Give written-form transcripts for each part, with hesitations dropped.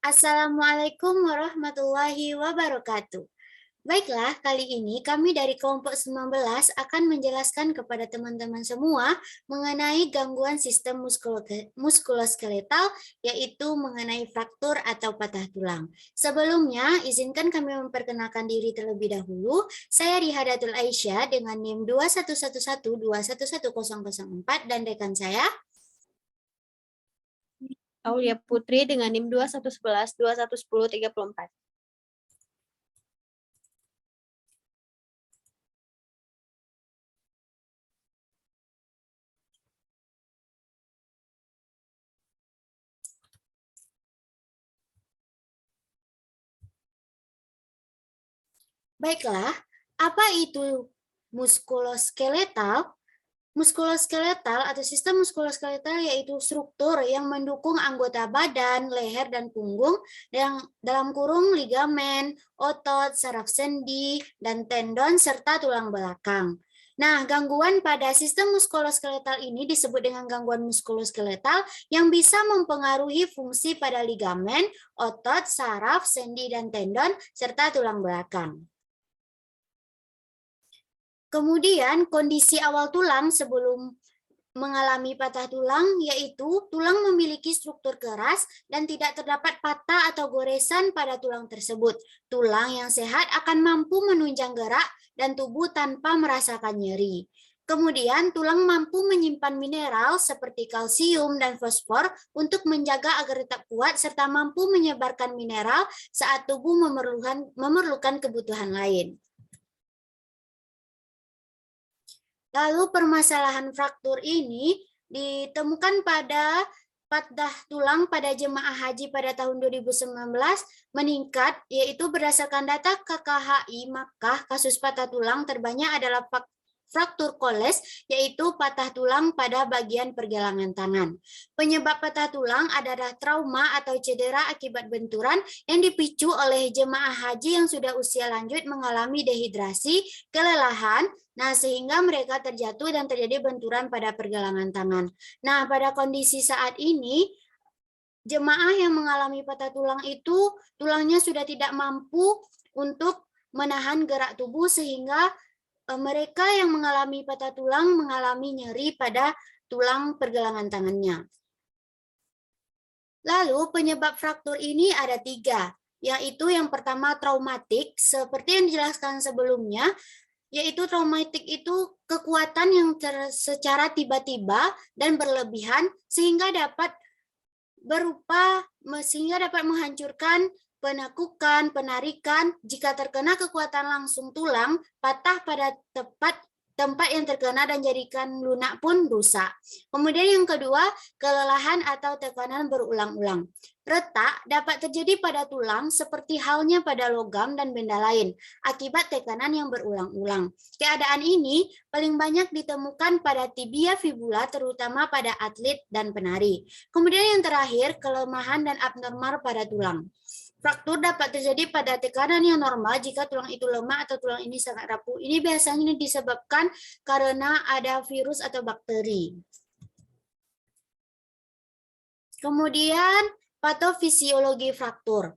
Assalamualaikum warahmatullahi wabarakatuh. Baiklah, kali ini kami dari kelompok 19 akan menjelaskan kepada teman-teman semua mengenai gangguan sistem muskuloskeletal, yaitu mengenai fraktur atau patah tulang. Sebelumnya, izinkan kami memperkenalkan diri terlebih dahulu. Saya Rihadatul Aisyah dengan NIM 2111211004 dan rekan saya Aulia Putri dengan NIM 2111 2110 34. Baiklah, apa itu muskuloskeletal? Muskuloskeletal atau sistem muskuloskeletal yaitu struktur yang mendukung anggota badan, leher, dan punggung yang dalam kurung ligamen, otot, saraf sendi, dan tendon, serta tulang belakang. Nah, gangguan pada sistem muskuloskeletal ini disebut dengan gangguan muskuloskeletal yang bisa mempengaruhi fungsi pada ligamen, otot, saraf, sendi, dan tendon, serta tulang belakang. Kemudian kondisi awal tulang sebelum mengalami patah tulang yaitu tulang memiliki struktur keras dan tidak terdapat patah atau goresan pada tulang tersebut. Tulang yang sehat akan mampu menunjang gerak dan tubuh tanpa merasakan nyeri. Kemudian tulang mampu menyimpan mineral seperti kalsium dan fosfor untuk menjaga agar tetap kuat serta mampu menyebarkan mineral saat tubuh memerlukan kebutuhan lain. Lalu permasalahan fraktur ini ditemukan pada patah tulang pada jemaah haji pada tahun 2019 meningkat, yaitu berdasarkan data KKHI Makkah, kasus patah tulang terbanyak adalah fraktur koles, yaitu patah tulang pada bagian pergelangan tangan. Penyebab patah tulang adalah trauma atau cedera akibat benturan yang dipicu oleh jemaah haji yang sudah usia lanjut mengalami dehidrasi, kelelahan, nah, sehingga mereka terjatuh dan terjadi benturan pada pergelangan tangan. Nah, pada kondisi saat ini, jemaah yang mengalami patah tulang itu, tulangnya sudah tidak mampu untuk menahan gerak tubuh sehingga mereka yang mengalami patah tulang mengalami nyeri pada tulang pergelangan tangannya. Lalu penyebab fraktur ini ada 3, yaitu yang pertama traumatik, seperti yang dijelaskan sebelumnya, yaitu traumatik itu kekuatan yang secara tiba-tiba dan berlebihan sehingga dapat menghancurkan, penekukan, penarikan. Jika terkena kekuatan langsung tulang, patah pada tempat yang terkena dan jadikan lunak pun rusak. Kemudian yang kedua, kelelahan atau tekanan berulang-ulang. Retak dapat terjadi pada tulang seperti halnya pada logam dan benda lain akibat tekanan yang berulang-ulang. Keadaan ini paling banyak ditemukan pada tibia fibula terutama pada atlet dan penari. Kemudian yang terakhir, kelemahan dan abnormal pada tulang. Fraktur dapat terjadi pada tekanan yang normal jika tulang itu lemah atau tulang ini sangat rapuh. Ini biasanya disebabkan karena ada virus atau bakteri. Kemudian patofisiologi fraktur.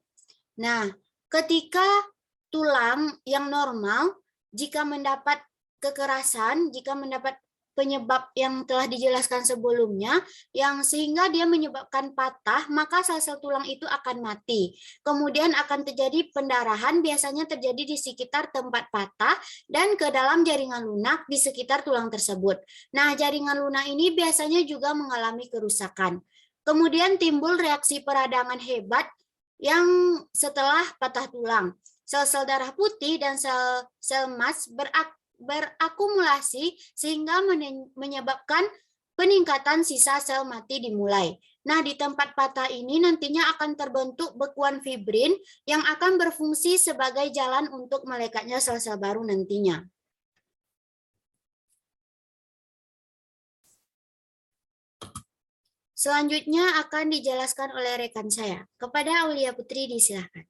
Nah, ketika tulang yang normal, jika mendapat kekerasan, jika mendapat penyebab yang telah dijelaskan sebelumnya, yang sehingga dia menyebabkan patah, maka sel-sel tulang itu akan mati. Kemudian akan terjadi pendarahan, biasanya terjadi di sekitar tempat patah dan ke dalam jaringan lunak di sekitar tulang tersebut. Nah, jaringan lunak ini biasanya juga mengalami kerusakan. Kemudian timbul reaksi peradangan hebat yang setelah patah tulang. Sel-sel darah putih dan sel emas berakumulasi sehingga menyebabkan peningkatan sisa sel mati dimulai. Nah, di tempat patah ini nantinya akan terbentuk bekuan fibrin yang akan berfungsi sebagai jalan untuk melekatnya sel-sel baru nantinya. Selanjutnya akan dijelaskan oleh rekan saya. Kepada Aulia Putri, disilakan.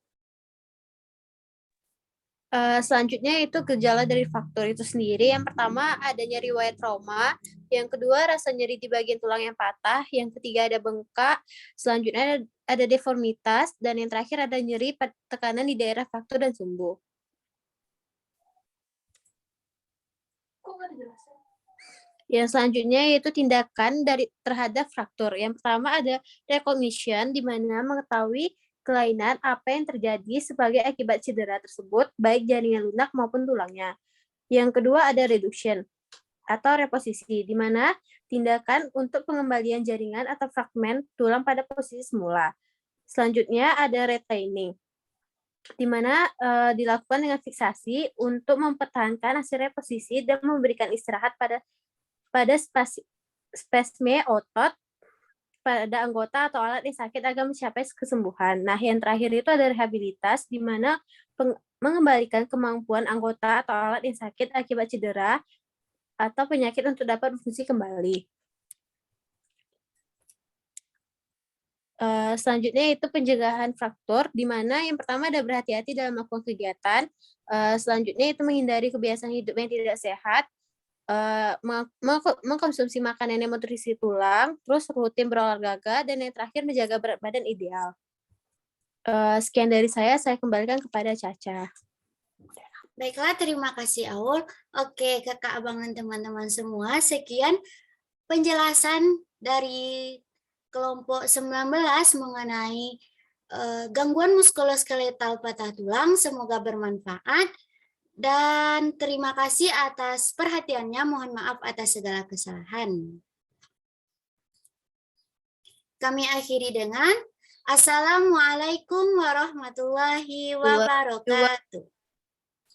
Selanjutnya itu gejala dari faktor itu sendiri. Yang pertama adanya riwayat trauma, yang kedua rasa nyeri di bagian tulang yang patah, yang ketiga ada bengkak, selanjutnya ada deformitas, dan yang terakhir ada nyeri tekanan di daerah faktor dan sumbu. Yang selanjutnya yaitu tindakan terhadap fraktur. Yang pertama ada recognition, di mana mengetahui kelainan apa yang terjadi sebagai akibat cedera tersebut, baik jaringan lunak maupun tulangnya. Yang kedua ada reduction atau reposisi, di mana tindakan untuk pengembalian jaringan atau fragmen tulang pada posisi semula. Selanjutnya ada retaining, di mana dilakukan dengan fiksasi untuk mempertahankan hasil reposisi dan memberikan istirahat pada spasme otot pada anggota atau alat yang sakit agar mencapai kesembuhan. Nah, yang terakhir itu ada rehabilitas, di mana mengembalikan kemampuan anggota atau alat yang sakit akibat cedera atau penyakit untuk dapat berfungsi kembali. Selanjutnya itu pencegahan fraktur, di mana yang pertama ada berhati-hati dalam melakukan kegiatan. Selanjutnya itu menghindari kebiasaan hidup yang tidak sehat, mengkonsumsi makanan yang nutrisi tulang, terus rutin berolahraga, dan yang terakhir menjaga berat badan ideal. Sekian dari saya kembalikan kepada Caca. Baiklah, terima kasih Aul. Oke, kakak, abang, dan teman-teman semua, sekian penjelasan dari kelompok 19 mengenai gangguan muskuloskeletal patah tulang. Semoga bermanfaat. Dan terima kasih atas perhatiannya. Mohon maaf atas segala kesalahan. Kami akhiri dengan Assalamualaikum warahmatullahi wabarakatuh.